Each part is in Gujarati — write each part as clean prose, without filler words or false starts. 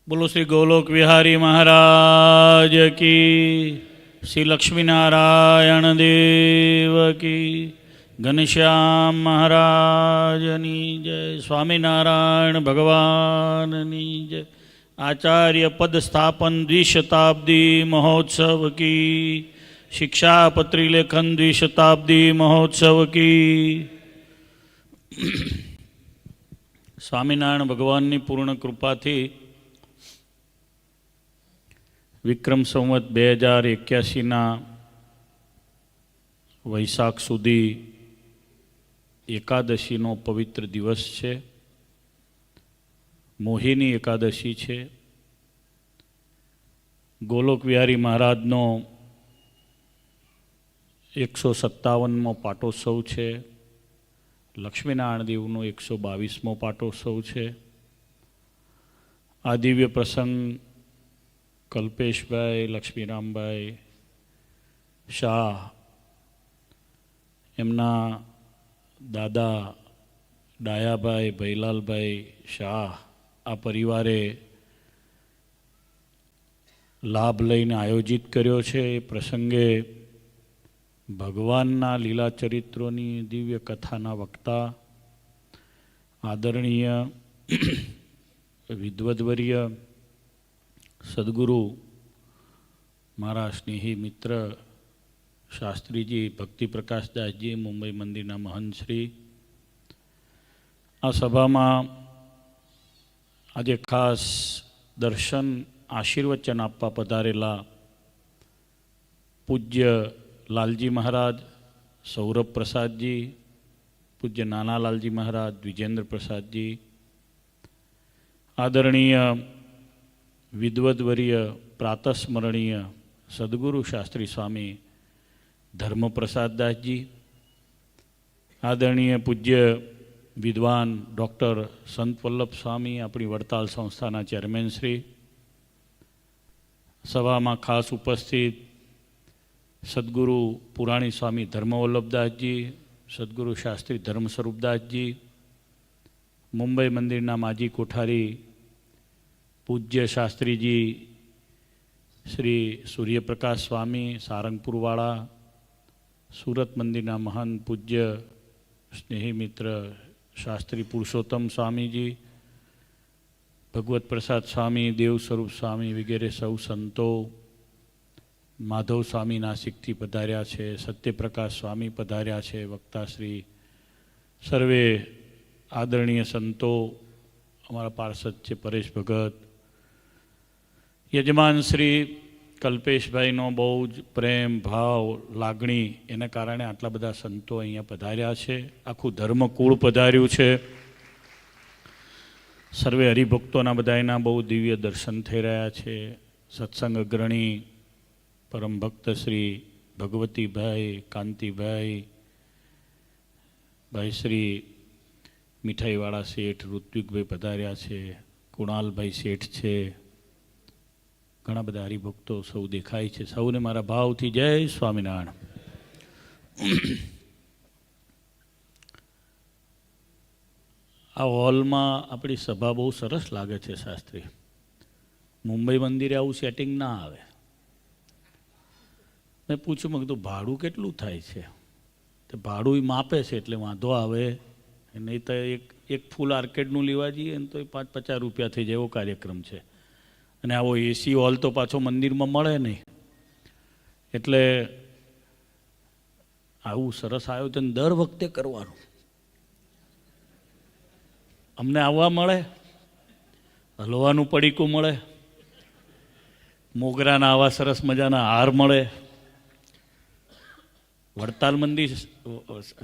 बोलो श्री गोलोक विहारी महाराज की, श्री लक्ष्मी नारायण देव की, घनश्याम महाराजनी जय, स्वामीनारायण भगवाननी जय। आचार्य पद स्थापन द्विशताब्दी महोत्सव की, शिक्षापत्री लेखन द्विशताब्दी महोत्सव की। स्वामीनारायण भगवान की पूर्ण कृपा थी विक्रम संवत 2081 वैशाख सुधी एकादशीनो पवित्र दिवस है। मोहिनी एकादशी है। गोलोक विहारी महाराजनो 157मो पाटोत्सव है। लक्ष्मीनारायण देवनो 122मो पाटोत्सव है। आ दिव्य प्रसंग कल्पेश भाई, लक्ष्मीराम भाई शाह, एमना दादा डाया भाई भैलाल भाई शाह आ परिवारे लाभ लईने आयोजित कर्यो छे। ए प्रसंगे भगवानना लीला चरित्रोनी दिव्य कथाना वक्ता आदरणीय विद्वद्वर्य सद्गुरु मारा स्नेही मित्र शास्त्री जी भक्ति प्रकाश दास जी मुंबई मंदिरना महंत श्री आ सभा में आज खास दर्शन आशीर्वचन आपवा पधारेला पूज्य लालजी महाराज, सौरभ प्रसाद जी, पूज्य नाना लालजी महाराज, द्विजेंद्र प्रसाद जी, आदरणीय विद्वद्वर्य प्रातस्मरणीय सद्गुरु शास्त्री स्वामी धर्म प्रसाद दास जी, आदरणीय पूज्य विद्वान डॉक्टर संत वल्लभ स्वामी अपनी वड़ताल संस्थाना चेरमेन श्री, सभा में खास उपस्थित सद्गुरु पुराणी स्वामी धर्मवल्लभदास जी, सद्गुरु शास्त्री धर्म स्वरूपदास जी, मुंबई मंदिरना माजी कोठारी पूज्य शास्त्री जी श्री सूर्यप्रकाश स्वामी सारंगपुरवाड़ा, सूरत मंदिरना महंत पूज्य स्नेही मित्र शास्त्री पुरुषोत्तम स्वामी जी, भगवत प्रसाद स्वामी, देव स्वरूप स्वामी वगैरह सौ संतो, माधव स्वामी नासिक थी पधार्या छे, सत्यप्रकाश स्वामी पधार्या छे, वक्ता श्री सर्वे आदरणीय संतो, अमरा पार्षद छे परेश भगत, यजमान श्री कल्पेश भाई नो बहुज प्रेम भाव लागणी एना कारणे आटला बधा संतो अहींया पधार्या छे। आखू धर्मकूळ पधार्युं छे। सर्वे हरिभक्तोना बधायना बहु दिव्य दर्शन थई रह्या छे। सत्संग अग्रणी परम भक्त श्री भगवती भाई, कांति भाई, भाई श्री मिठाईवाड़ा शेठ ऋत्विक भाई पधार्या छे, कुणाल भाई शेठ छे, घणा बधा हरिभक्तो सौ देखाय छे। सौने मारा भावथी जय स्वामीनारायण। आ हॉल में अपनी सभा बहुत सरस लागे छे शास्त्री। मुंबई मंदिरे आवुं सेटिंग ना आवे। मैं पूछ्युं मैं कीधुं भाड़ुं केटलुं थाय छे? तो भाड़ुं मापे छे एटले वांधो आवे, नहीं तो एक फूल आर्केडनुं लेवा जईए तो 5-50 रुपया थई जाय एवो कार्यक्रम छे। અને આવો એસી હોલ તો પાછો મંદિરમાં મળે નહીં, એટલે આવું સરસ આયોજન દર વખતે કરવાનું। અમને આવવા મળે, હલવાનું પડીકું મળે, મોગરાના આવા સરસ મજાના હાર મળે। વડતાલ મંદિર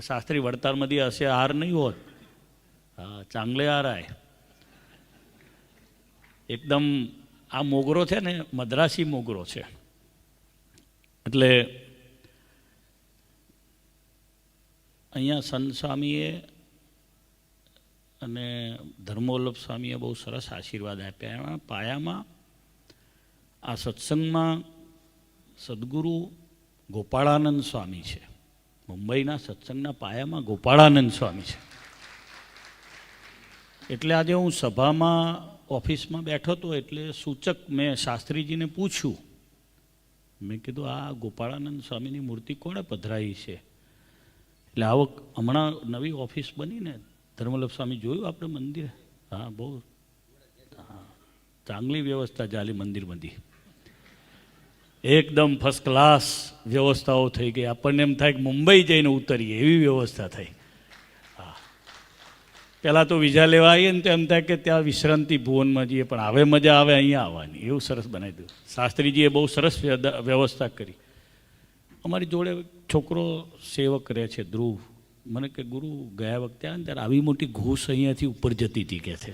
શાસ્ત્રી વડતાલમાંથી હશે હાર નહીં હોત, હા ચાંગલે હાર આય એકદમ। आ मोगरो है ने मद्रासी मोगरो है, एटले अहींया संत स्वामीए अने धर्मवल्लभ स्वामीए बहुत सरस आशीर्वाद आप्या। पाया में आ सत्संग में सद्गुरु गोपाळानंद स्वामी है। मुंबईना सत्संगना पाया में गोपाळानंद स्वामी है। એટલે આજે હું સભામાં ઓફિસમાં બેઠો હતો એટલે સૂચક મેં શાસ્ત્રીજીને પૂછ્યું, મેં કીધું આ ગોપાળાનંદ સ્વામીની મૂર્તિ કોણે પધરાવી છે? એટલે આવો હમણાં નવી ઓફિસ બની ને ધર્મવલ્લભ સ્વામી જોયું આપણે મંદિર? હા, બહુ ચાંગલી વ્યવસ્થા ચાલી મંદિરમાંથી, એકદમ ફર્સ્ટ ક્લાસ વ્યવસ્થાઓ થઈ ગઈ. આપણને એમ થાય કે મુંબઈ જઈને ઉતરીએ એવી વ્યવસ્થા થઈ. હા, પહેલાં તો વિઝા લેવા આવીએ ને તો એમ થાય કે ત્યાં વિશ્રાંતિ ભુવનમાં જઈએ, પણ હવે મજા આવે અહીંયા આવવાની, એવું સરસ બનાવી દીધું. શાસ્ત્રીજીએ બહુ સરસ વ્યવસ્થા કરી. અમારી જોડે છોકરો સેવક રહે છે ધ્રુવ, મને કે ગુરુ ગયા વખતે આવે ને ત્યારે આવી મોટી ઘૂસ અહીંયાથી ઉપર જતી હતી કે છે,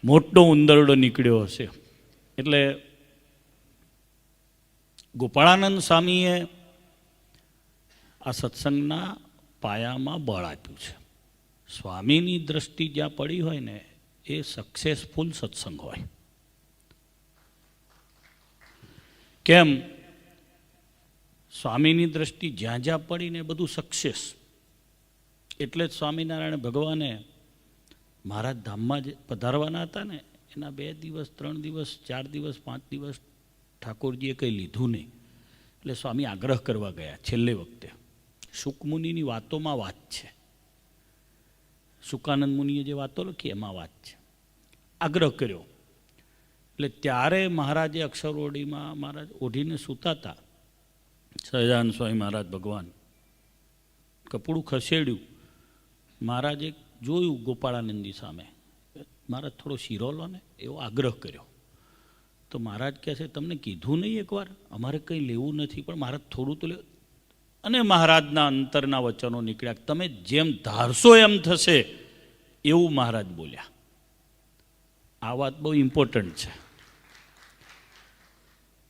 મોટો ઉંદરડો નીકળ્યો હશે. એટલે ગોપાળાનંદ સ્વામીએ આ સત્સંગના પાયામાં બળ આપ્યું છે. સ્વામીની દ્રષ્ટિ જ્યાં પડી હોય ને એ સક્સેસફુલ સત્સંગ હોય. કેમ? સ્વામીની દ્રષ્ટિ જ્યાં જ્યાં પડીને બધું સક્સેસ. એટલે જ સ્વામિનારાયણ ભગવાને મહારાજ ધામમાં જ પધારવાના હતા ને, એના 2 દિવસ 3 દિવસ 4 દિવસ 5 દિવસ ઠાકોરજીએ કંઈ લીધું નહીં. એટલે સ્વામી આગ્રહ કરવા ગયા છેલ્લે વખતે. શુકમુનિની વાતોમાં વાત છે, શુકાનંદ મુનિએ જે વાતો લખી એમાં વાત છે. આગ્રહ કર્યો એટલે ત્યારે મહારાજે અક્ષરઓડીમાં મહારાજ ઓઢીને સૂતા હતા. સહજાનંદ સ્વામી મહારાજ ભગવાન કપડું ખસેડ્યું. મહારાજે જોયું ગોપાળાનંદજી સામે, મહારાજ થોડો શીરો લો ને, એવો આગ્રહ કર્યો. તો મહારાજ કહે છે તમને કીધું નહીં એકવાર અમારે કંઈ લેવું નથી, પણ મહારાજ થોડું તો લે. અને મહારાજના અંતરના વચનો નીકળ્યા, તમે જેમ ધારશો એમ થશે, એવું મહારાજ બોલ્યા. આ વાત બહુ ઇમ્પોર્ટન્ટ છે.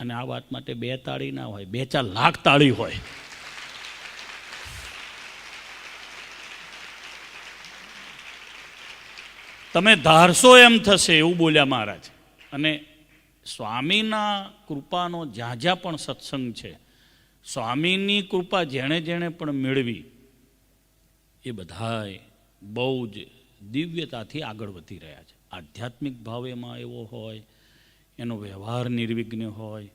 અને આ વાત માટે 2 તાળી ના હોય, 2-4 લાખ તાળી હોય. તમે ધારશો એમ થશે, એવું બોલ્યા મહારાજ. અને સ્વામીના કૃપાનો જ્યાં જ્યાં પણ સત્સંગ છે, સ્વામીની કૃપા જેણે જેણે પણ મેળવી, એ બધાય બહુ જ દિવ્યતાથી આગળ વધી રહ્યા છે. આધ્યાત્મિક ભાવ એમાં એવો હોય, એનો વ્યવહાર નિર્વિઘ્ન હોય.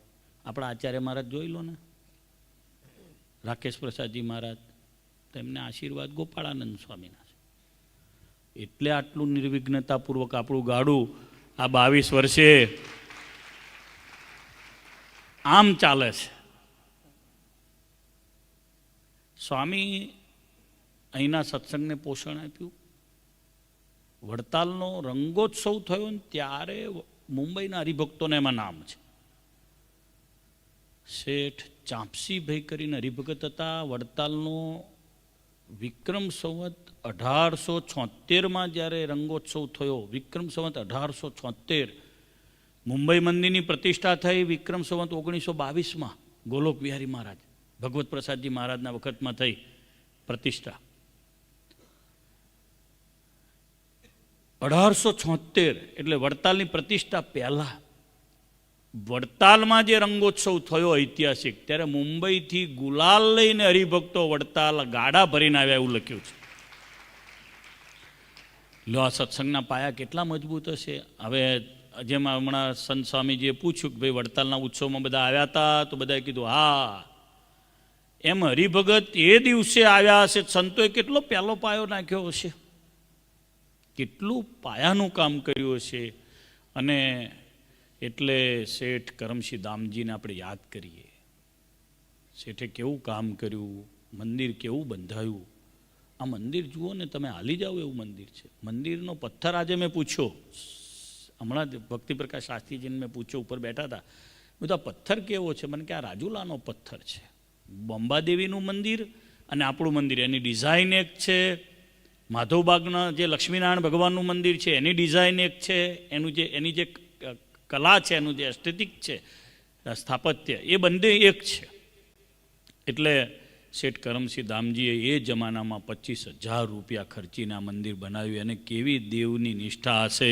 આપણા આચાર્ય મહારાજ જોઈ લો ને, રાકેશ પ્રસાદજી મહારાજ, તેમને આશીર્વાદ ગોપાળાનંદ સ્વામીના છે. એટલે આટલું નિર્વિઘ્નતાપૂર્વક આપણું ગાડું આ 22 વર્ષે આમ ચાલે છે. સ્વામી અહીંના સત્સંગને પોષણ આપ્યું. વડતાલનો રંગોત્સવ થયો ને ત્યારે મુંબઈના હરિભક્તોને એમાં નામ છે. શેઠ ચાંપસીભાઈ કરીને હરિભગત હતા. વડતાલનો વિક્રમ સંવત 1876માં જ્યારે રંગોત્સવ થયો, વિક્રમ સંવત 1876, મુંબઈ મંદિરની પ્રતિષ્ઠા થઈ વિક્રમ સંવત 1922માં ગોલોક વિહારી મહારાજ, ભગવત પ્રસાદજી મહારાજના વખતમાં થઈ પ્રતિષ્ઠા. 1876 એટલે વડતાલની પ્રતિષ્ઠા પહેલાં વડતાલમાં જે રંગોત્સવ થયો ઐતિહાસિક, ત્યારે મુંબઈથી ગુલાલ લઈને હરિભક્તો વડતાલ ગાડા ભરીને આવ્યા એવું લખ્યું છે. લો, આ સત્સંગના પાયા કેટલા મજબૂત હશે. હવે જેમાં હમણાં સંત સ્વામીજીએ પૂછ્યું કે ભાઈ વડતાલના ઉત્સવમાં બધા આવ્યા હતા, તો બધાએ કીધું હા. એમ હરિભગત એ દિવસે આવ્યા હશે, સંતોએ કેટલો પહેલો પાયો નાખ્યો હશે, કેટલું પાયાનું કામ કર્યું હશે. અને એટલે શેઠ કરમશી દામજીને આપણે યાદ કરીએ. શેઠે કેવું કામ કર્યું, મંદિર કેવું બંધાયું. આ મંદિર જુઓ ને, તમે હાલી જાઓ એવું મંદિર છે. મંદિરનો પથ્થર આજે મેં પૂછ્યો, હમણાં જ ભક્તિપ્રકાશ શાસ્ત્રીજીને મેં પૂછ્યો, ઉપર બેઠા હતા, બધા પથ્થર કેવો છે? મને કે આ રાજુલાનો પથ્થર છે. બોમ્બાદેવીનું મંદિર અને આપણું મંદિર, એની ડિઝાઇન એક છે. માધવબાગના જે લક્ષ્મીનારાયણ ભગવાનનું મંદિર છે એની ડિઝાઇન એક છે. એની જે કલા છે, એનું જે એસ્થેટિક છે, સ્થાપત્ય, એ બંને એક છે. એટલે શેઠ કરમસિંહ દામજીએ એ જમાનામાં 25,000 રૂપિયા ખર્ચીને આ મંદિર બનાવ્યું. અને કેવી દેવની નિષ્ઠા હશે.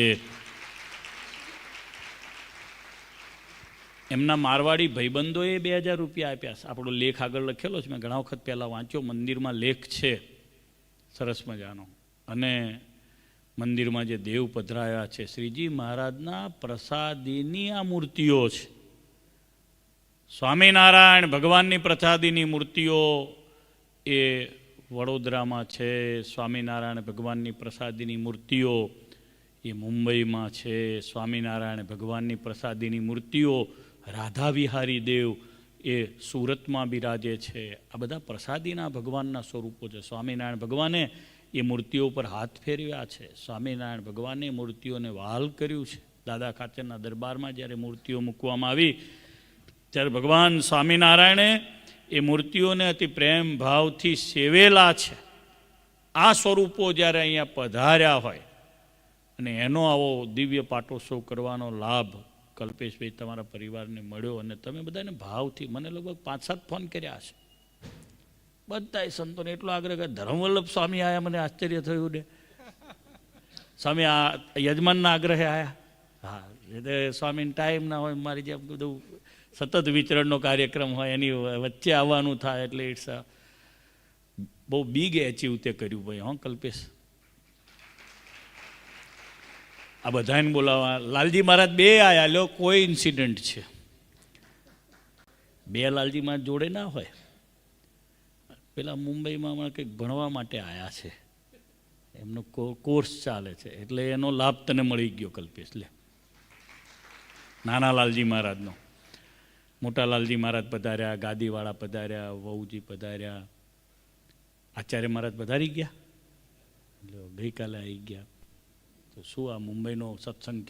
એમના મારવાડી ભાઈબંધોએ 2,000 રૂપિયા આપ્યા. આપણો લેખ આગળ લખેલો છે, મેં ઘણા વખત પહેલાં વાંચ્યો. મંદિરમાં લેખ છે સરસ મજાનો. અને મંદિરમાં જે દેવ પધરાયા છે શ્રીજી મહારાજના પ્રસાદીની આ મૂર્તિઓ છે. સ્વામિનારાયણ ભગવાનની પ્રસાદીની મૂર્તિઓ એ વડોદરામાં છે, સ્વામિનારાયણ ભગવાનની પ્રસાદીની મૂર્તિઓ એ મુંબઈમાં છે, સ્વામિનારાયણ ભગવાનની પ્રસાદીની મૂર્તિઓ રાધા વિહારી દેવ એ સુરતમાં બિરાજે છે. આ બધા પ્રસાદીના ભગવાનના સ્વરૂપો છે. સ્વામિનારાયણ ભગવાને એ મૂર્તિઓ પર હાથ ફેરવ્યા છે. સ્વામિનારાયણ ભગવાને મૂર્તિઓને વહાલ કર્યું છે. દાદા ખાચરના દરબારમાં જ્યારે મૂર્તિઓ મૂકવામાં આવી ત્યારે ભગવાન સ્વામિનારાયણે એ મૂર્તિઓને અતિ પ્રેમ ભાવથી સેવેલા છે. આ સ્વરૂપો જ્યારે અહીંયા પધાર્યા હોય અને એનો આવો દિવ્ય પાટોત્સવ કરવાનો લાભ કલ્પેશભાઈ તમારા પરિવારને મળ્યો અને તમે બધાને ભાવથી, મને લગભગ 5-7 ફોન કર્યા છે બધા સંતોને એટલો આગ્રહ કે ધર્મવલ્લભ સ્વામી આવ્યા, મને આશ્ચર્ય થયું ને સ્વામી આ યજમાનના આગ્રહે આવ્યા. હા, એટલે સ્વામીને ટાઈમ ના હોય, મારી જેમ બધું સતત વિચરણનો કાર્યક્રમ હોય એની વચ્ચે આવવાનું થાય એટલે ઇટ્સ બહુ બિગ એચીવ તે કર્યું ભાઈ. હા કલ્પેશ, આ બધાને બોલાવવા લાલજી મહારાજ 2 આવ્યા. લો કોઈ ઇન્સિડન્ટ છે, 2 લાલજી મહારાજ જોડે ના હોય. પેલા મુંબઈમાં હમણાં કંઈક ભણવા માટે આવ્યા છે, એમનો કોર્સ ચાલે છે એટલે એનો લાભ તને મળી ગયો કલ્પેશ. લે, નાના લાલજી મહારાજનો. મોટા લાલજી મહારાજ પધાર્યા, ગાદીવાળા પધાર્યા, વહુજી પધાર્યા, આચાર્ય મહારાજ પધારી ગયા, એટલે ગઈકાલે આવી ગયા. તો શું આ મુંબઈનો સત્સંગ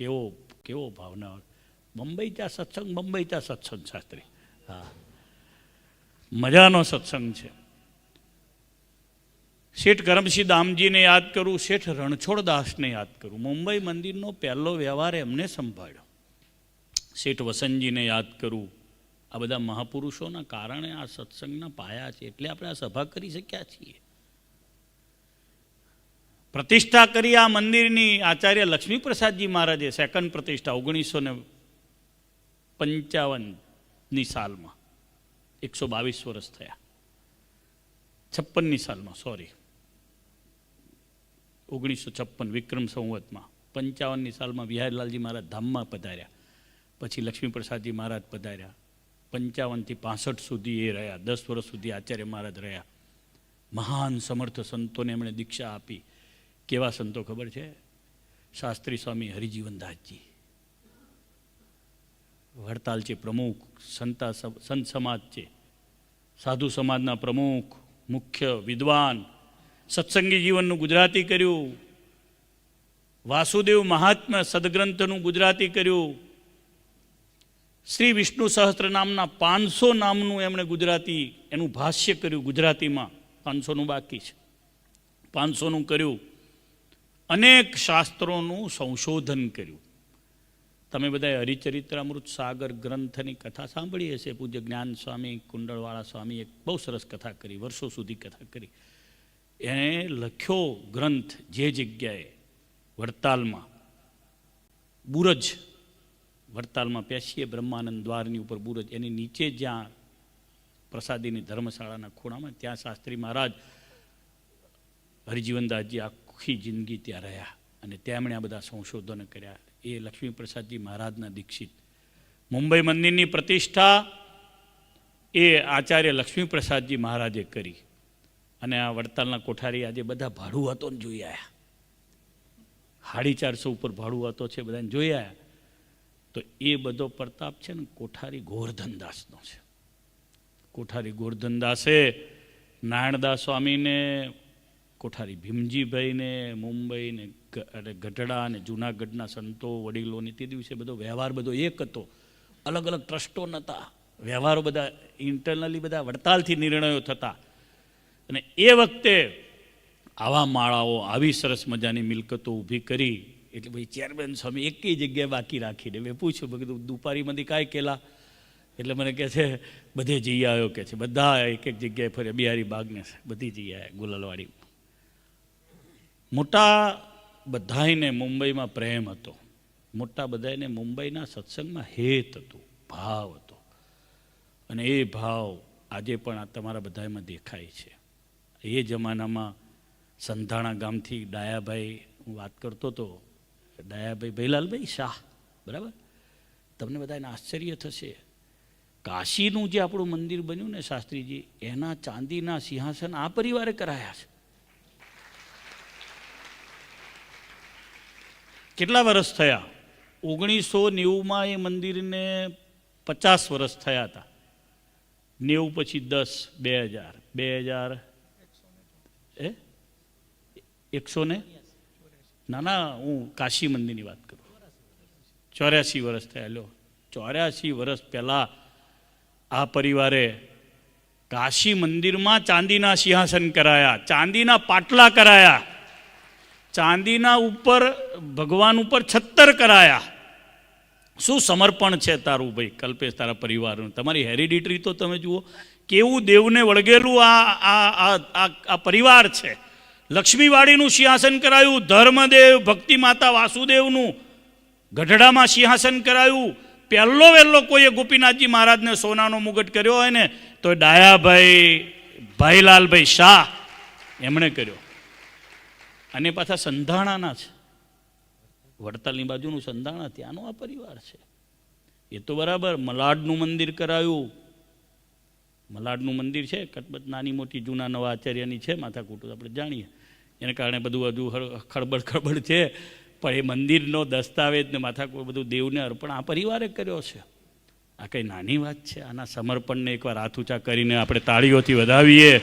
કેવો ભાવના. મુંબઈ ત્યાં સત્સંગ, મુંબઈ ત્યાં સત્સંગ શાસ્ત્રી. હા, મજાનો સત્સંગ છે. શેઠ કરમસિંહ દામજીને યાદ કરું, શેઠ રણછોડદાસને યાદ કરું. મુંબઈ મંદિરનો પહેલો વ્યવહાર એમને સંભાળ્યો. શેઠ વસંતજીને યાદ કરું. આ બધા મહાપુરુષોના કારણે આ સત્સંગના પાયા છે, એટલે આપણે આ સભા કરી શક્યા છીએ. પ્રતિષ્ઠા કરી આ મંદિરની આચાર્ય લક્ષ્મીપ્રસાદજી મહારાજે સેકન્ડ પ્રતિષ્ઠા 1955ની સાલમાં, 122 વર્ષ થયા. 56ની સાલમાં, સોરી 1956 વિક્રમ સંવતમાં. 55ની સાલમાં વિહારીલાલજી મહારાજ ધામમાં પધાર્યા. પછી લક્ષ્મીપ્રસાદજી મહારાજ પધાર્યા. 55 થી 65 સુધી એ રહ્યા. 10 વર્ષ સુધી આચાર્ય મહારાજ રહ્યા. મહાન સમર્થ સંતોને એમણે દીક્ષા આપી. કેવા સંતો ખબર છે? શાસ્ત્રી સ્વામી હરિજીવનદાસજી વડતાલ છે પ્રમુખ, સંત સમાજ છે, સાધુ સમાજના પ્રમુખ, મુખ્ય વિદ્વાન, સત્સંગી જીવનનું ગુજરાતી કર્યું. વાસુદેવ મહાત્મ્ય સદગ્રંથનું ગુજરાતી કર્યું. શ્રી વિષ્ણુ સહસ્ત્ર નામના 500 નામનું એમણે ગુજરાતી એનું ભાષ્ય કર્યું. ગુજરાતીમાં 500નું બાકી છે, 500નું કર્યું. અનેક શાસ્ત્રોનું સંશોધન કર્યું. તમે બધાએ હરિચરિત્રામૃત સાગર ગ્રંથની કથા સાંભળી હશે. પૂજ્ય જ્ઞાન સ્વામી કુંડળવાળા સ્વામી એક બહુ સરસ કથા કરી, વર્ષો સુધી કથા કરી. એણે લખ્યો ગ્રંથ જે જગ્યાએ વડતાલમાં બુરજ, વડતાલમાં પેશીએ બ્રહ્માનંદ દ્વારની ઉપર બુરજ, એની નીચે જ્યાં પ્રસાદીની ધર્મશાળાના ખૂણામાં, ત્યાં શાસ્ત્રી મહારાજ હરિજીવનદાસજી આખી જિંદગી ત્યાં રહ્યા અને તેમણે આ બધા સંશોધનો કર્યા. એ લક્ષ્મીપ્રસાદજી મહારાજના દીક્ષિત. મુંબઈ મંદિરની પ્રતિષ્ઠા એ આચાર્ય લક્ષ્મીપ્રસાદજી મહારાજે કરી. અને આ વડતાલના કોઠારી આજે બધા ભાડું હતો ને જોઈ આવ્યા. 450 ઉપર ભાડું હતો છે, બધાને જોઈ આવ્યા. તો એ બધો પ્રતાપ છે ને કોઠારી ગોરધનદાસનો છે. કોઠારી ગોરધનદાસે નારાયણદાસ સ્વામીને, કોઠારી ભીમજીભાઈને, મુંબઈને ગઢડા અને જૂનાગઢના સંતો વડીલોને તે દિવસે બધો વ્યવહાર બધો એક હતો. અલગ અલગ ટ્રસ્ટો નહોતા, વ્યવહારો બધા ઇન્ટરનલી બધા વડતાલથી નિર્ણયો થતા. અને એ વખતે આવા માળાઓ, આવી સરસ મજાની મિલકતો ઊભી કરી. એટલે ભાઈ ચેરમેન સ્વામી એકેય જગ્યાએ બાકી રાખીને મેં પૂછ્યું, મેં કીધું દુપારીમાંથી કાંઈ કેલા? એટલે મને કહે છે બધે જઈ આવ્યો કે છે. બધા એક એક જગ્યાએ ફરે, બિહારી બાગને બધી જઈ આવ્યા, ગુલાલવાડી. મોટા બધાને મુંબઈમાં પ્રેમ હતો. મોટા બધાને મુંબઈના સત્સંગમાં હેત હતું, ભાવ હતો. અને એ ભાવ આજે પણ આ તમારા બધામાં દેખાય છે. એ જમાનામાં સંધાણા ગામથી ડાયાભાઈ હું વાત કરતો હતો દયાભાઈ ભૈલાલભાઈ શાહ, બરાબર. તમને બધાને આશ્ચર્ય થશે, કાશીનું જે આપણું મંદિર બન્યું ને શાસ્ત્રીજી, એના ચાંદીના સિંહાસન આ પરિવારે કરાયા છે. કેટલા વર્ષ થયા? 1990માં એ મંદિરને 50 વર્ષ થયા હતા. 90 પછી 10, 2000 100 ને ના, હું કાશી મંદિરની વાત કરું. 84 વર્ષ થયા. લો, 84 વર્ષ પહેલાં આ પરિવારે કાશી મંદિરમાં ચાંદીના સિંહાસન કરાયા, ચાંદીના પાટલા કરાયા, ચાંદીના ઉપર ભગવાન ઉપર છત્તર કરાયા. શું સમર્પણ છે તારું ભાઈ કલ્પેશ, તારા પરિવારનું? તમારી હેરિડિટરી તો તમે જુઓ, કેવું દેવને વળગેલું આ પરિવાર છે. લક્ષ્મીવાડીનું સિંહાસન કરાયું, ધર્મદેવ ભક્તિ માતા વાસુદેવનું ગઢડામાં સિંહાસન કરાયું. પહેલો વહેલો કોઈએ ગોપીનાથજી મહારાજને સોનાનો મુગટ કર્યો હોય ને તો ડાયાભાઈ ભાઈલાલભાઈ શાહ એમણે કર્યો. અને પાછા સંધાણાના છે, વડતાલની બાજુનું સંધાણા, ત્યાંનો આ પરિવાર છે. એ તો બરાબર. મલાડનું મંદિર કરાયું. મલાડનું મંદિર છે, કટબત નાની મોટી જૂના નવા આચાર્યની છે, માથાકૂટ આપણે જાણીએ, એને કારણે બધું હજુ ખળબળ છે. પણ એ મંદિરનો દસ્તાવેજ ને માથાકૂટ બધું દેવને અર્પણ આ પરિવારે કર્યો છે. આ કંઈ નાની વાત છે? આના સમર્પણને એકવાર હાથ ઊંચા કરીને આપણે તાળીઓથી વધાવીએ.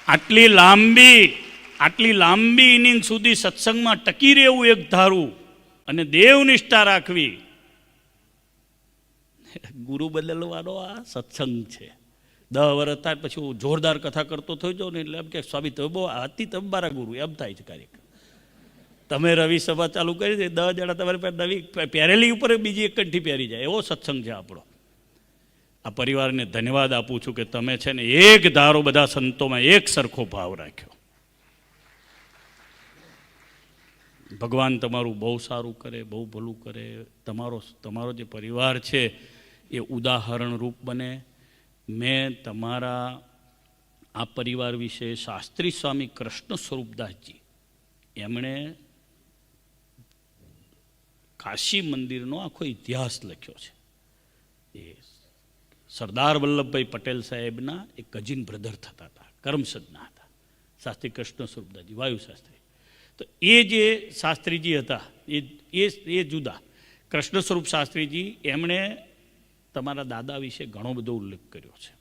આટલી લાંબી ઇનિંગ સુધી સત્સંગમાં ટકી રહેવું એક ધારું અને દેવનિષ્ઠા રાખવી, ગુરુ બદલવાનો આ સત્સંગ છે. 10 વર્ષ થાય પછી હું જોરદાર કથા કરતો થઈ જાઉં ને એટલે એમ કે સ્વામી તમે બહુ હતી, તમે મારા ગુરુ, એમ થાય છે કાર્યક્રમ. તમે રવિ સભા ચાલુ કરી દે, 10 જણા તમારી પાસે નવી પહેરેલી ઉપર બીજી એક કંઠી પહેરી જાય, એવો સત્સંગ છે આપણો. આ પરિવારને ધન્યવાદ આપું છું કે તમે છે ને એક ધારો બધા સંતોમાં એક સરખો ભાવ રાખ્યો. ભગવાન તમારું બહુ સારું કરે, બહુ ભલું કરે. તમારો જે પરિવાર છે એ ઉદાહરણ રૂપ બને. મેં તમારા આ પરિવાર વિશે શાસ્ત્રી સ્વામી કૃષ્ણ સ્વરૂપદાસજી એમણે કાશી મંદિરનો આખો ઇતિહાસ લખ્યો છે. એ સરદાર વલ્લભભાઈ પટેલ સાહેબના એક કઝિન બ્રધર થતા હતા, કરમસદના હતા શાસ્ત્રી કૃષ્ણ સ્વરૂપદાસજી, વાયુશાસ્ત્રી. તો એ જે શાસ્ત્રીજી હતા એ જુદા. કૃષ્ણ સ્વરૂપ શાસ્ત્રીજી એમણે તમારા દાદા વિશે ઘણો બધો ઉલ્લેખ કર્યો છે.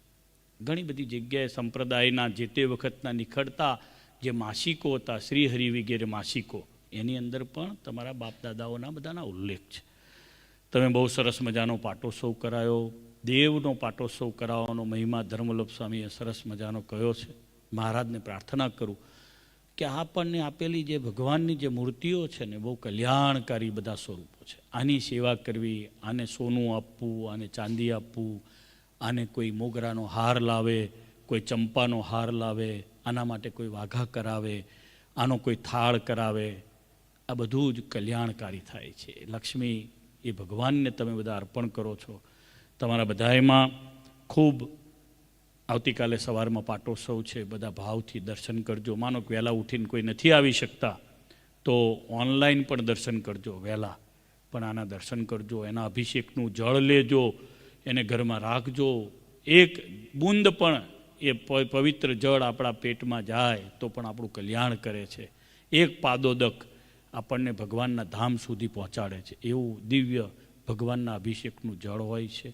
ઘણી બધી જગ્યાએ સંપ્રદાયના જે તે વખતના નિખડતા જે માસિકો હતા, શ્રીહરિ વગેરે માસિકો, એની અંદર પણ તમારા બાપ દાદાઓના બધાના ઉલ્લેખ છે. તમે બહુ સરસ મજાનો પાટોત્સવ કરાયો. દેવનો પાટોત્સવ કરાવવાનો મહિમા ધર્મવલ્લભ સ્વામીએ સરસ મજાનો કહ્યો છે. મહારાજને પ્રાર્થના કરું કે આપણને આપેલી જે ભગવાનની જે મૂર્તિઓ છે ને બહુ કલ્યાણકારી બધા સ્વરૂપો છે. આની સેવા કરવી, આને સોનું આપવું, આને ચાંદી આપવું, આને કોઈ મોગરાનો હાર લાવે, કોઈ ચંપાનો હાર લાવે, આના માટે કોઈ વાઘા કરાવે, આનો કોઈ થાળ કરાવે, આ બધું જ કલ્યાણકારી થાય છે. લક્ષ્મી એ ભગવાનને તમે બધા અર્પણ કરો છો. તમારા બધામાં ખૂબ આવતીકાલે સવારમાં પાટોત્સવ છે, બધા ભાવથી દર્શન કરજો. માનો કે વહેલા ઉઠીને કોઈ નથી આવી શકતા તો ઓનલાઈન પણ દર્શન કરજો, વહેલા પણ આના દર્શન કરજો. એના અભિષેકનું જળ લેજો, એને ઘરમાં રાખજો. એક બૂંદ પણ એ પવિત્ર જળ આપણા પેટમાં જાય તો પણ આપણું કલ્યાણ કરે છે. એક પાદોદક આપણને ભગવાનના ધામ સુધી પહોંચાડે છે. એવું દિવ્ય ભગવાનના અભિષેકનું જળ હોય છે.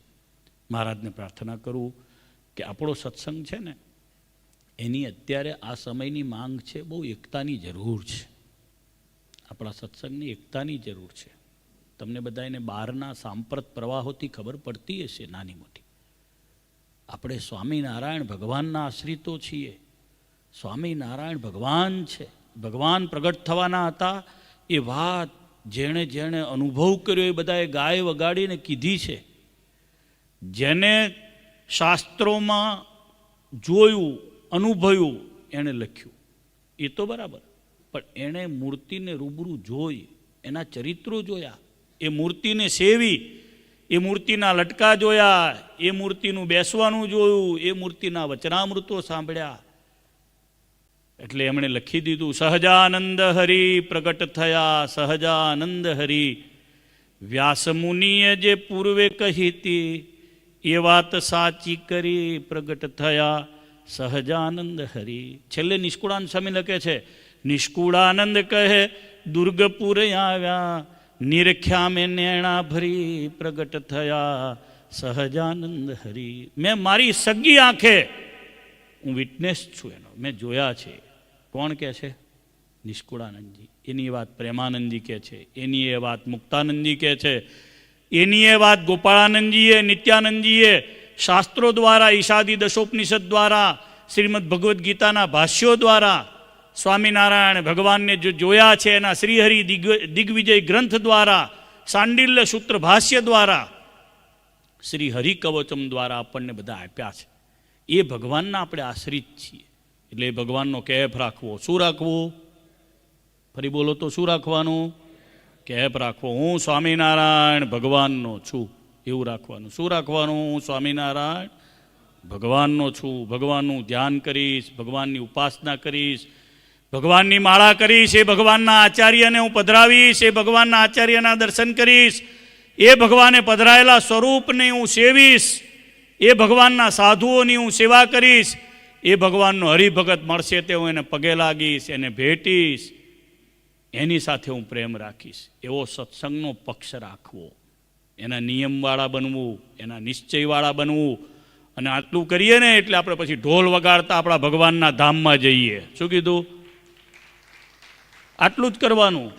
મહારાજને પ્રાર્થના કરું કે આપણો સત્સંગ છે ને એની અત્યારે આ સમયની માંગ છે, બહુ એકતાની જરૂર છે. આપણા સત્સંગની એકતાની જરૂર છે. તમને બધાને બહારના સાંપ્રત પ્રવાહોથી ખબર પડતી હશે નાની મોટી. આપણે સ્વામિનારાયણ ભગવાનના આશ્રિતો છીએ. સ્વામિનારાયણ ભગવાન છે, ભગવાન પ્રગટ થવાના હતા. એ વાત જેણે જેણે અનુભવ કર્યો એ બધાએ ગાય વગાડીને કીધી છે. જેને શાસ્ત્રોમાં જોયું, અનુભવ્યું, એણે લખ્યું એ તો બરાબર, પણ એણે મૂર્તિને રૂબરૂ જોઈ, એના ચરિત્રો જોયા, એ મૂર્તિને સેવી, એ મૂર્તિના લટકા જોયા, એ મૂર્તિનું બેસવાનું જોયું, એ મૂર્તિના વચનામૃતો સાંભળ્યા. એટલે એમણે લખી દીધું, સહજાનંદ હરિ પ્રગટ થયા, સહજાનંદ હરિ વ્યાસમુનિએ જે પૂર્વે કહીતી, એ વાત સાચી કરી પ્રગટ થયા, સહજાનંદ હરિ. છેલ્લે નિષ્કુળાનંદ સ્વામી લખે છે, નિષ્કુળાનંદ કહે દુર્ગપુર આવ્યા, નિરખ્યા મેં નેણા ભરી પ્રગટ થયા, સહજાનંદ હરિ. મેં મારી સગી આંખે, હું વિટનેસ છું એનો, મેં જોયા છે. કોણ કહે છે? નિષ્કુળાનંદજી. એની વાત પ્રેમાનંદજી કહે છે, એની એ વાત મુક્તાનંદજી કહે છે, એની એ વાત ગોપાળાનંદજીએ, નિત્યાનંદજીએ શાસ્ત્રો દ્વારા, ઈશાદી દશોપનિષદ દ્વારા, શ્રીમદ ભગવદ્ ગીતાના ભાષ્યો દ્વારા, સ્વામિનારાયણ ભગવાનને જો જોયા છે એના શ્રીહરિ દિગ્વિજય ગ્રંથ દ્વારા, સાંડિલ્ય સૂત્ર ભાષ્ય દ્વારા, શ્રી હરિકવચમ દ્વારા આપણને બધા આપ્યા છે. એ ભગવાનના આપણે આશ્રિત છીએ. એટલે એ ભગવાનનો કેફ રાખવો. શું રાખવું? ફરી બોલો તો શું રાખવાનું? કેફ રાખવો. હું સ્વામિનારાયણ ભગવાનનો છું, એવું રાખવાનું. શું રાખવાનું? હું સ્વામિનારાયણ ભગવાનનો છું. ભગવાનનું ધ્યાન કરીશ, ભગવાનની ઉપાસના કરીશ, ભગવાનની માળા કરીશ, એ ભગવાનના આચાર્યને હું પધરાવીશ, એ ભગવાનના આચાર્યના દર્શન કરીશ, એ ભગવાને પધરાયેલા સ્વરૂપને હું સેવીશ, એ ભગવાનના સાધુઓની હું સેવા કરીશ, એ ભગવાનનો હરિભગત મળશે તે હું એને પગે લાગીશ, એને ભેટીશ, એની સાથે હું પ્રેમ રાખીશ. એવો સત્સંગનો પક્ષ રાખવો, એના નિયમવાળા બનવું, એના નિશ્ચયવાળા બનવું. અને આટલું કરીએ ને એટલે આપણે પછી ઢોલ વગાડતા આપણા ભગવાનના ધામમાં જઈએ. શું કીધું? આટલું જ કરવાનું.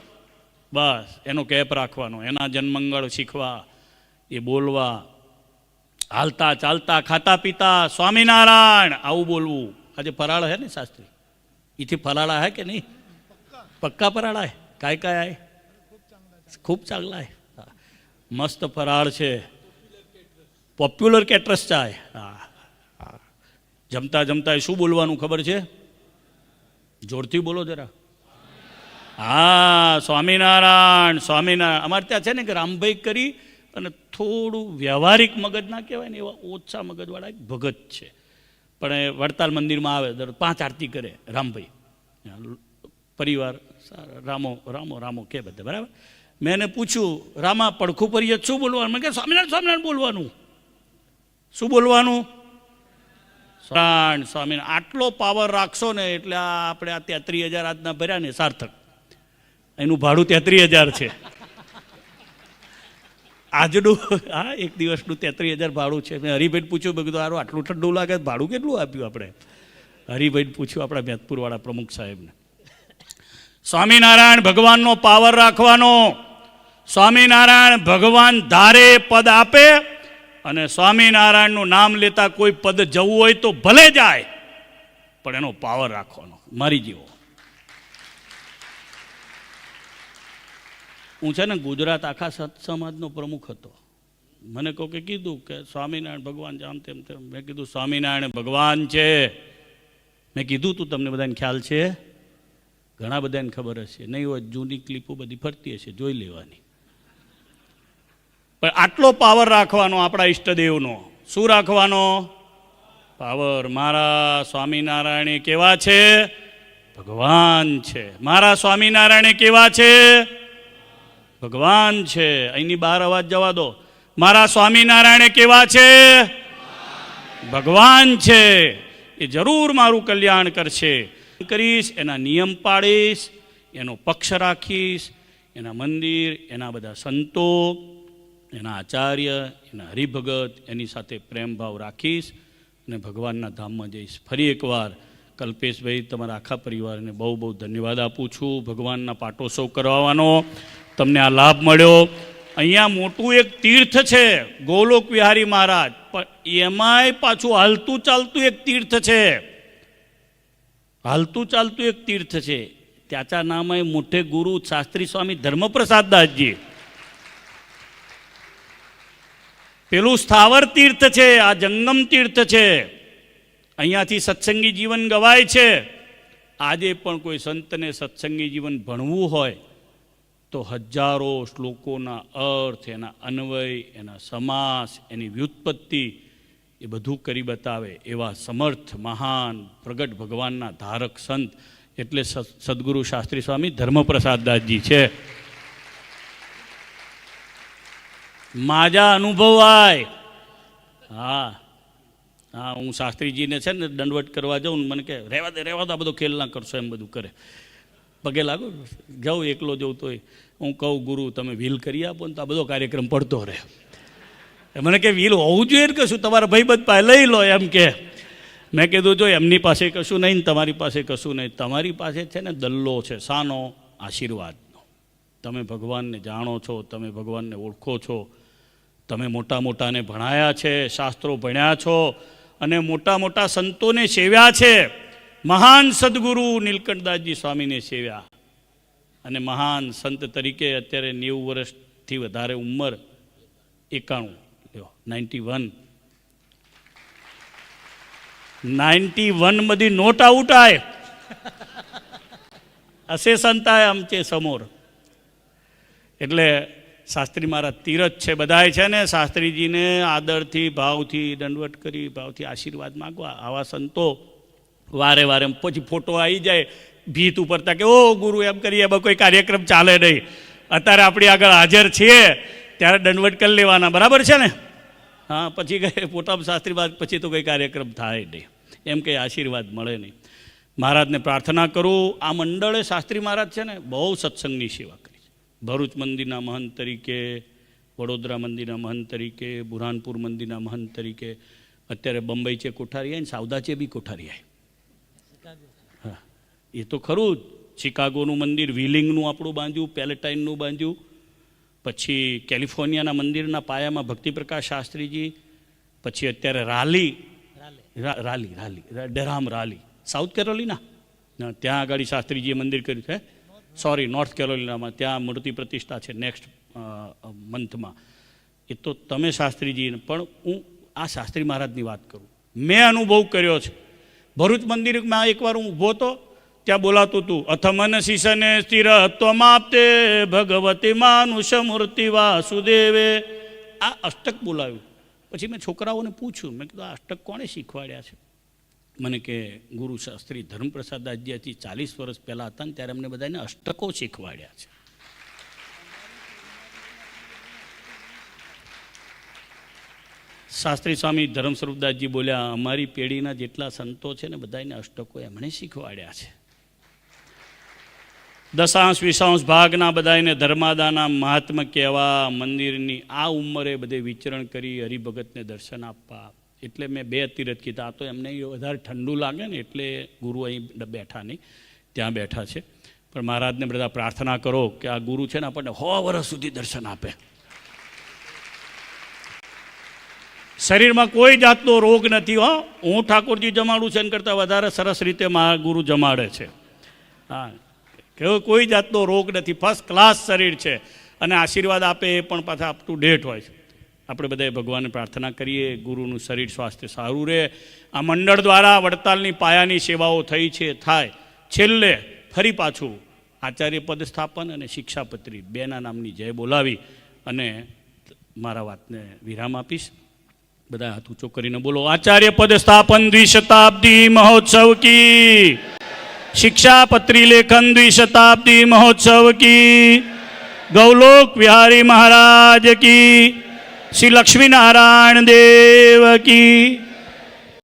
બસ એનો કેપ રાખવાનો, એના જન્મંગળ શીખવા, એ બોલવા, હાલતા ચાલતા ખાતા પીતા સ્વામિનારાયણ આવું બોલવું. આજે ફરાળ હે ને શાસ્ત્રી, इथे फराळ आहे की नाही? पक्का फराळ आहे. काय काय आहे? खूप चांगला आहे. मस्त फराळ છે. પોપ્યુલર કેટરસ ચાય. હા, જમતા જમતા શું બોલવાનું ખબર છે? જોરથી બોલો જરા. હા, સ્વામિનારાયણ સ્વામિનારાયણ. અમારે ત્યાં છે ને કે રામભાઈ કરી અને થોડું વ્યવહારિક મગજ ના કહેવાય ને એવા ઓછા મગજવાળા એક ભગત છે, પણ એ વડતાલ મંદિરમાં આવે દર 5 આરતી કરે રામભાઈ, પરિવાર રામો રામો રામો કે બધા બરાબર. મેં એને પૂછ્યું, રામા પડખું પરીએ શું બોલવાનું? મેં કહે સ્વામિનારાયણ સ્વામિનારાયણ બોલવાનું. શું બોલવાનું? સ્વામિનારાયણ સ્વામિનારાયણ. આટલો પાવર રાખશો ને એટલે આપણે આ 33,000 આજના ભર્યા ને સાર્થક. એનું ભાડું 33,000 છે આજનું. હા, એક દિવસનું 33,000 ભાડું છે. મેં હરિભાઈને પૂછ્યું, મેં કીધું સારું આટલું ઠંડુ લાગે, ભાડું કેટલું આપ્યું આપણે? હરિભાઈને પૂછ્યું, આપણા મેદપુરવાળા પ્રમુખ સાહેબને. સ્વામિનારાયણ ભગવાનનો પાવર રાખવાનો. સ્વામિનારાયણ ભગવાન ધારે પદ આપે, અને સ્વામિનારાયણનું નામ લેતા કોઈ પદ જવું હોય તો ભલે જાય, પણ એનો પાવર રાખવાનો. મારી જેવો હું છે ને ગુજરાત આખા સત સમાજનો પ્રમુખ હતો. મને કહો કે કીધું કે સ્વામિનારાયણ ભગવાન જામ તેમ તેમ. મેં કીધું સ્વામિનારાયણ ભગવાન છે. મેં કીધું તું તમને બધાને ખ્યાલ છે? ઘણા બધાને ખબર હશે, નહીં હોય જૂની ક્લિપો બધી ફરતી હશે, જોઈ લેવાની. પણ આટલો પાવર રાખવાનો આપણા ઈષ્ટદેવનો. શું રાખવાનો? પાવર. મારા સ્વામિનારાયણ કેવા છે? ભગવાન છે. મારા સ્વામિનારાયણ કેવા છે? ભગવાન છે. અહીંની બહાર અવાજ જવા દો. મારા સ્વામિનારાયણ કેવા છે? ભગવાન છે. એ જરૂર મારું કલ્યાણ કરશે. કરીશ, એના નિયમ પાડીશ, એનો પક્ષ રાખીશ, એના મંદિર, એના બધા સંતો, એના આચાર્ય, એના હરિભગત, એની સાથે પ્રેમ ભાવ રાખીશ અને ભગવાનના ધામમાં જઈશ. ફરી એકવાર કલ્પેશભાઈ, તમારા આખા પરિવારને બહુ બહુ ધન્યવાદ આપું છું. ભગવાનના પાટોત્સવ કરવાનો તમને આ લાભ મળ્યો. અહીંયા મોટું એક તીર્થ છે ગોલોક વિહારી મહારાજ, પણ એમાંય પાછું હાલતું ચાલતું એક તીર્થ છે. હાલતું ચાલતું એક તીર્થ છે. त्याचा नाम आहे मोठे गुरु शास्त्री स्वामी धर्मप्रसाद दासजी. પેલું સ્થાવર તીર્થ છે, આ જંગમ તીર્થ છે. અહીંયાથી સત્સંગી જીવન ગવાય છે. આજે પણ કોઈ સંતને સત્સંગી જીવન ભણવું હોય તો હજારો શ્લોકોના અર્થ, એના અન્વય, એના સમાસ, એની વ્યુત્પત્તિ એ બધું કરી બતાવે એવા સમર્થ મહાન પ્રગટ ભગવાનના ધારક સંત એટલે સદગુરુ શાસ્ત્રી સ્વામી ધર્મપ્રસાદદાસજી છે. માજા અનુભવાય. હા હા, હું શાસ્ત્રીજીને છે ને દંડવટ કરવા જાઉં ને મને કે રહેવા દે આ બધો ખેલ ના કરશો એમ બધું કરે. પગે લાગો જાઉં એકલો જઉં તોય હું કહું ગુરુ તમે વ્હીલ કરી આપો ને તો આ બધો કાર્યક્રમ પડતો રહે. મને કે વ્હીલ હોવું જોઈએ કે શું તમારા ભાઈબંધ પાસે લઈ લો એમ કે. મેં કીધું જો એમની પાસે કશું નહીં ને તમારી પાસે કશું નહીં, તમારી પાસે છે ને દલ્લો છે. શાનો? આશીર્વાદનો. તમે ભગવાનને જાણો છો, તમે ભગવાનને ઓળખો છો, તમે મોટા મોટાને ભણાયા છે, શાસ્ત્રો ભણ્યા છો અને મોટા મોટા સંતોને સેવ્યા છે. મહાન સદગુરુ નીલકંઠદાસજી સ્વામીને સેવ્યા અને મહાન સંત તરીકે અત્યારે 90 વર્ષથી વધારે ઉંમર, 91 બધી નોટ આઉટ આય અસે સંતાય આમચે સમોર. એટલે શાસ્ત્રી મારા તીરથ છે. બધાય છે ને શાસ્ત્રીજીને આદરથી ભાવથી દંડવટ કરી ભાવથી આશીર્વાદ માગવા. આવા સંતો વારે વારે પછી ફોટો આવી જાય ભીત ઉપરતા કે ઓ ગુરુ એમ કરીએ કોઈ કાર્યક્રમ ચાલે નહીં. અત્યારે આપણી આગળ હાજર છીએ ત્યારે દંડવટ કરી લેવાના, બરાબર છે ને? હા, પછી કઈ ફોટામાં શાસ્ત્રી બાદ પછી તો કંઈ કાર્યક્રમ થાય નહીં, એમ કંઈ આશીર્વાદ મળે નહીં. મહારાજને પ્રાર્થના કરું. આ મંડળે શાસ્ત્રી મહારાજ છે ને બહુ સત્સંગની સેવા કરી છે. ભરૂચ મંદિરના મહંત તરીકે, વડોદરા મંદિરના મહંત તરીકે, બુરહાનપુર મંદિરના મહંત તરીકે, અત્યારે બંબઈ છે કોઠારી આવી ને સાવદા છે બી કોઠારી આવી. હા, એ તો ખરું જ. શિકાગોનું મંદિર વ્હીલિંગનું આપણું બાંધ્યું, પેલેટાઇનનું બાંધ્યું, પછી કેલિફોર્નિયાના મંદિરના પાયામાં ભક્તિપ્રકાશ શાસ્ત્રીજી, પછી અત્યારે રાલી ડેરહામ રાલી સાઉથ કેરોલિના ત્યાં આગળ શાસ્ત્રીજીએ મંદિર કર્યું છે. નોર્થ કેરોલિનામાં ત્યાં મૂર્તિ પ્રતિષ્ઠા છે નેક્સ્ટ મંથમાં. એ તો તમે શાસ્ત્રીજી, પણ હું આ શાસ્ત્રી મહારાજની વાત કરું. મેં અનુભવ કર્યો છે. ભરૂચ મંદિરમાં એકવાર હું ઊભો હતો, ત્યાં બોલાતું હતું અથ મન શિષને સ્થિર ત્વમાપ્તે ભગવતી માનુષ મૂર્તિ વાસુદેવે. આ અષ્ટક બોલાવ્યું. પછી મેં છોકરાઓને પૂછ્યું, મેં કીધું આ અષ્ટક કોણે શીખવાડ્યા છે? મને કે ગુરુ શાસ્ત્રી ધર્મપ્રસાદદાસજી 40 વર્ષ પહેલાં હતા ને ત્યારે અમને બધાને અષ્ટકો શીખવાડ્યા છે. શાસ્ત્રી સ્વામી ધર્મસ્વરૂપદાસજી બોલ્યા અમારી પેઢીના જેટલા સંતો છે ને બધાને અષ્ટકો એમણે શીખવાડ્યા છે. દશાંશ વિશાંશ ભાગના બધાને ધર્માદાના મહાત્મા કહેવા, મંદિરની આ ઉંમરે બધે વિચરણ કરી હરિભગતને દર્શન આપવા. એટલે મેં 2 તીરથ કીધા. આ તો એમને વધારે ઠંડુ લાગે ને એટલે ગુરુ અહીં બેઠા નહીં, ત્યાં બેઠા છે. પણ મહારાજને બધા પ્રાર્થના કરો કે આ ગુરુ છે ને આપણને 100 વર્ષ સુધી દર્શન આપે. શરીરમાં કોઈ જાતનો રોગ નથી. હું ઠાકોરજી જમાડું છે એમ કરતાં વધારે સરસ રીતે ગુરુ જમાડે છે. હા, કોઈ જાતનો રોગ નથી, ફર્સ્ટ ક્લાસ શરીર છે અને આશીર્વાદ આપે એ પણ પાછા અપ ટુ ડેટ હોય છે. આપણે બધાએ ભગવાનને પ્રાર્થના કરીએ ગુરુનું શરીર સ્વાસ્થ્ય સારું રહે. આ મંડળ દ્વારા વડતાલની પાયાની સેવાઓ થઈ છે, થાય. છેલ્લે ફરી પાછું આચાર્ય પદ સ્થાપન અને શિક્ષાપત્રી 2ના નામની જય બોલાવી અને મારા વાતને વિરામ આપીશ. બધા હાથ ઊંચો કરીને બોલો આચાર્ય પદ સ્થાપન 2 શતાબ્દી મહોત્સવ કી, शिक्षापत्री लेखन 2 शताब्दी महोत्सव की, गौलोक विहारी महाराज की, श्री लक्ष्मी नारायण देव की।